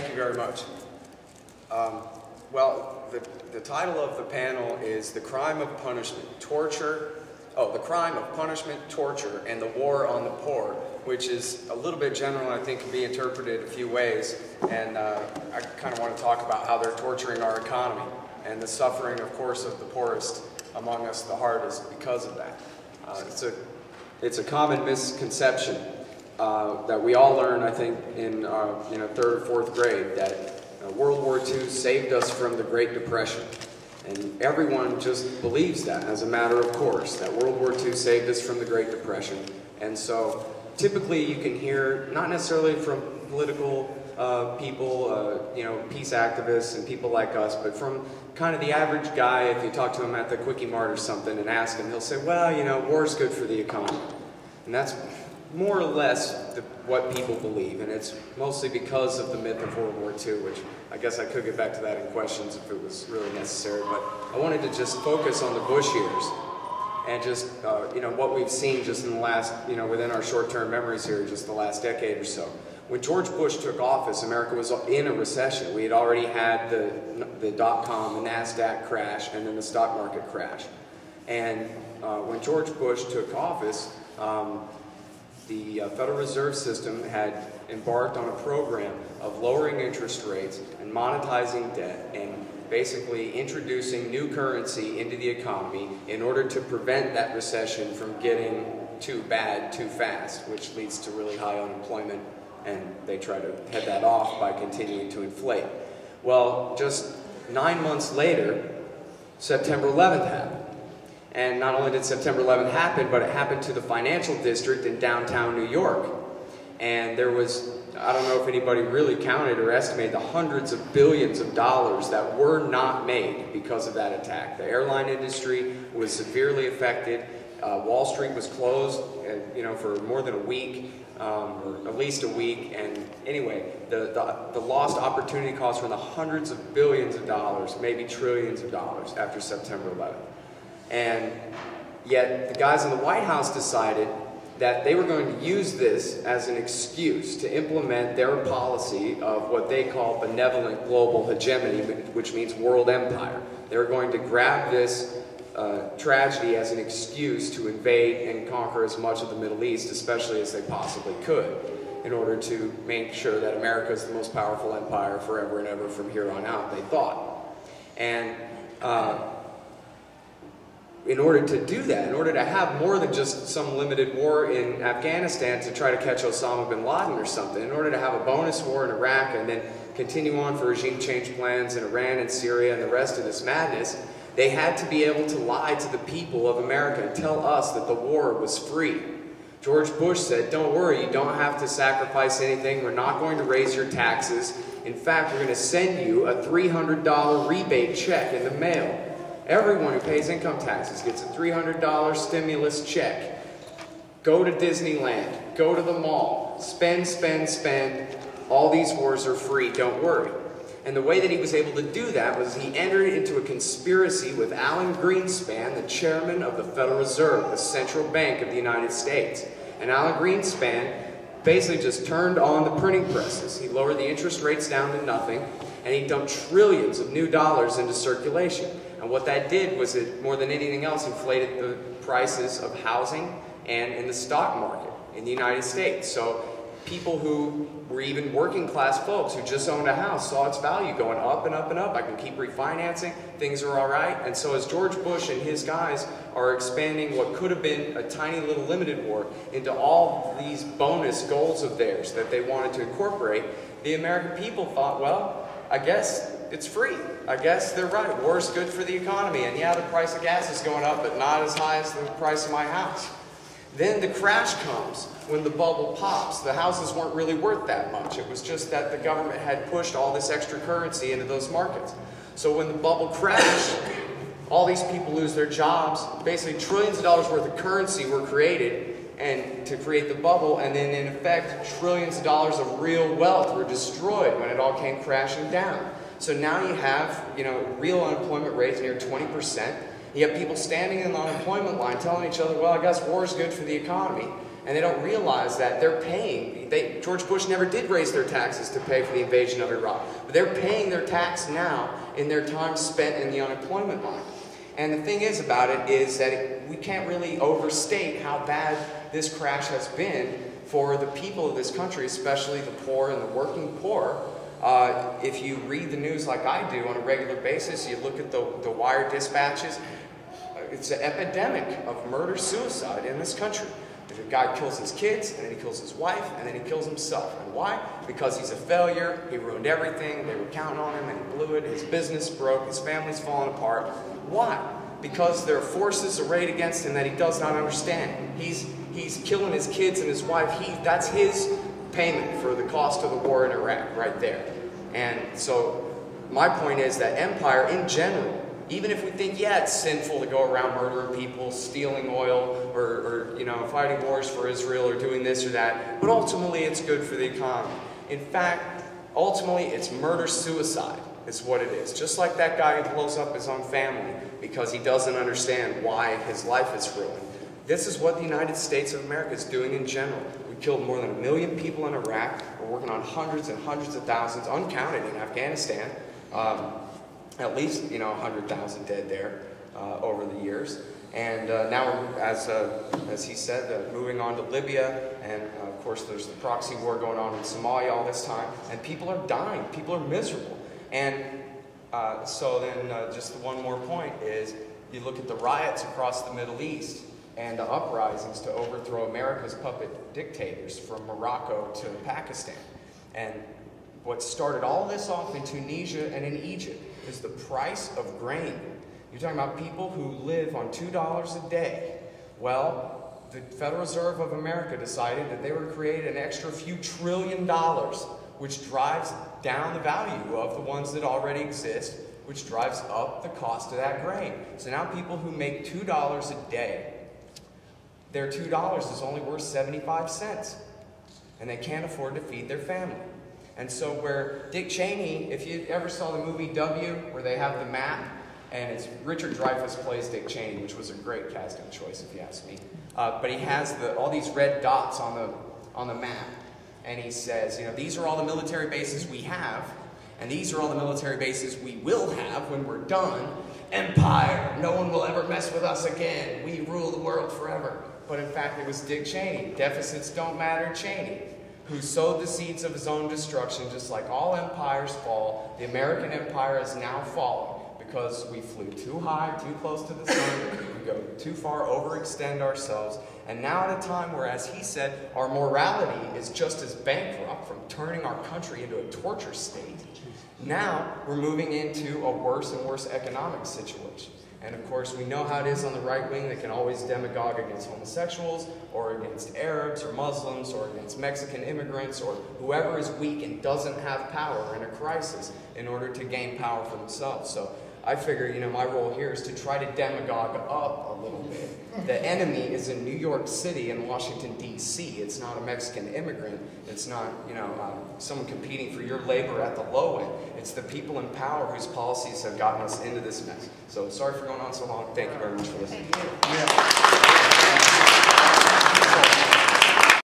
Thank you very much. Well, the title of the panel is The Crime of Punishment, The Crime of Punishment, Torture, and the War on the Poor, which is a little bit general and I think can be interpreted a few ways. And I kind of want to talk about how they're torturing our economy and the suffering, of course, of the poorest among us the hardest because of that. It's a common misconception that we all learn, I think, in third or fourth grade, that World War II saved us from the Great Depression. And everyone just believes that as a matter of course, that World War II saved us from the Great Depression. And so typically you can hear, not necessarily from political people, peace activists and people like us, but from kind of the average guy. If you talk to him at the Quickie Mart or something and ask him, he'll say, well, war's good for the economy. And that's more or less what people believe, and it's mostly because of the myth of World War II, which I guess I could get back to that in questions if it was really necessary, but I wanted to just focus on the Bush years and just, what we've seen just in the last, within our short-term memories here, just the last decade or so. When George Bush took office, America was in a recession. We had already had the dot-com, the NASDAQ crash, and then the stock market crash. And when George Bush took office, the Federal Reserve System had embarked on a program of lowering interest rates and monetizing debt and basically introducing new currency into the economy in order to prevent that recession from getting too bad too fast, which leads to really high unemployment, and they try to head that off by continuing to inflate. Well, just 9 months later, September 11th happened. And not only did September 11th happen, but it happened to the financial district in downtown New York. And there was, I don't know if anybody really counted or estimated the hundreds of billions of dollars that were not made because of that attack. The airline industry was severely affected. Wall Street was closed, for more than a week, or at least a week. And anyway, the lost opportunity costs were in the hundreds of billions of dollars, maybe trillions of dollars after September 11th. And yet the guys in the White House decided that they were going to use this as an excuse to implement their policy of what they call benevolent global hegemony, which means world empire. They were going to grab this tragedy as an excuse to invade and conquer as much of the Middle East, especially as they possibly could, in order to make sure that America is the most powerful empire forever and ever from here on out, they thought. And in order to do that, in order to have more than just some limited war in Afghanistan to try to catch Osama bin Laden or something, in order to have a bonus war in Iraq and then continue on for regime change plans in Iran and Syria and the rest of this madness, they had to be able to lie to the people of America and tell us that the war was free. George Bush said, don't worry, you don't have to sacrifice anything. We're not going to raise your taxes. In fact, we're going to send you a $300 rebate check in the mail. Everyone who pays income taxes gets a $300 stimulus check. Go to Disneyland, go to the mall, spend, spend, spend. All these wars are free, don't worry. And the way that he was able to do that was he entered into a conspiracy with Alan Greenspan, the chairman of the Federal Reserve, the central bank of the United States. And Alan Greenspan basically just turned on the printing presses. He lowered the interest rates down to nothing, and he dumped trillions of new dollars into circulation. And what that did was it, more than anything else, inflated the prices of housing and in the stock market in the United States. So people who were even working class folks who just owned a house saw its value going up and up and up. I can keep refinancing, things are all right. And so as George Bush and his guys are expanding what could have been a tiny little limited war into all these bonus goals of theirs that they wanted to incorporate, the American people thought, well, I guess it's free. I guess they're right. War's good for the economy. And yeah, the price of gas is going up, but not as high as the price of my house. Then the crash comes when the bubble pops. The houses weren't really worth that much. It was just that the government had pushed all this extra currency into those markets. So when the bubble crashed, all these people lose their jobs. Basically, trillions of dollars worth of currency were created and to create the bubble, and then in effect, trillions of dollars of real wealth were destroyed when it all came crashing down. So now you have, real unemployment rates near 20%. You have people standing in the unemployment line telling each other, well, I guess war is good for the economy. and they don't realize that they're paying. George Bush never did raise their taxes to pay for the invasion of Iraq, but they're paying their tax now in their time spent in the unemployment line. And the thing is about it is that we can't really overstate how bad this crash has been for the people of this country, especially the poor and the working poor. If you read the news like I do on a regular basis, you look at the wire dispatches, it's an epidemic of murder-suicide in this country. The guy kills his kids, and then he kills his wife, and then he kills himself. And why? Because he's a failure, he ruined everything, they were counting on him, and he blew it, his business broke, his family's falling apart. Why? Because there are forces arrayed against him that he does not understand. He's killing his kids and his wife. That's his payment for the cost of the war in Iraq, right there. And so my point is that empire in general, even if we think, yeah, it's sinful to go around murdering people, stealing oil, or you know, fighting wars for Israel, or doing this or that, but ultimately it's good for the economy. In fact, ultimately it's murder-suicide is what it is. Just like that guy who blows up his own family because he doesn't understand why his life is ruined. This is what the United States of America is doing in general. We killed more than 1 million people in Iraq. We're working on hundreds and hundreds of thousands, uncounted in Afghanistan. At least, you know, 100,000 dead there over the years. And now we're, as he said, moving on to Libya. And of course, there's the proxy war going on in Somalia all this time. And people are dying. People are miserable. And so then just one more point is you look at the riots across the Middle East and the uprisings to overthrow America's puppet dictators from Morocco to Pakistan. And what started all this off in Tunisia and in Egypt is the price of grain. You're talking about people who live on $2 a day. Well, the Federal Reserve of America decided that they would create an extra few $1 trillion, which drives down the value of the ones that already exist, which drives up the cost of that grain. So now people who make $2 a day, their $2 is only worth 75 cents. And they can't afford to feed their family. And so where Dick Cheney, if you ever saw the movie W, where they have the map, and it's Richard Dreyfuss plays Dick Cheney, which was a great casting choice if you ask me. But he has all these red dots on the map. And he says, you know, these are all the military bases we have, and these are all the military bases we will have when we're done. Empire, no one will ever mess with us again. We rule the world forever. But in fact, it was Dick Cheney, deficits don't matter Cheney, who sowed the seeds of his own destruction. Just like all empires fall, the American empire is now falling because we flew too high, too close to the sun, we go too far, overextend ourselves, and now at a time where, as he said, our morality is just as bankrupt from turning our country into a torture state, now we're moving into a worse and worse economic situation. And of course, we know how it is on the right wing. They can always demagogue against homosexuals, or against Arabs, or Muslims, or against Mexican immigrants, or whoever is weak and doesn't have power in a crisis in order to gain power for themselves. So I figure, you know, my role here is to try to demagogue up a little bit. The enemy is in New York City and Washington, D.C. It's not a Mexican immigrant. It's not, you know, someone competing for your labor at the low end. It's the people in power whose policies have gotten us into this mess. So sorry for going on so long. Thank you very much for listening. Thank you. Yeah.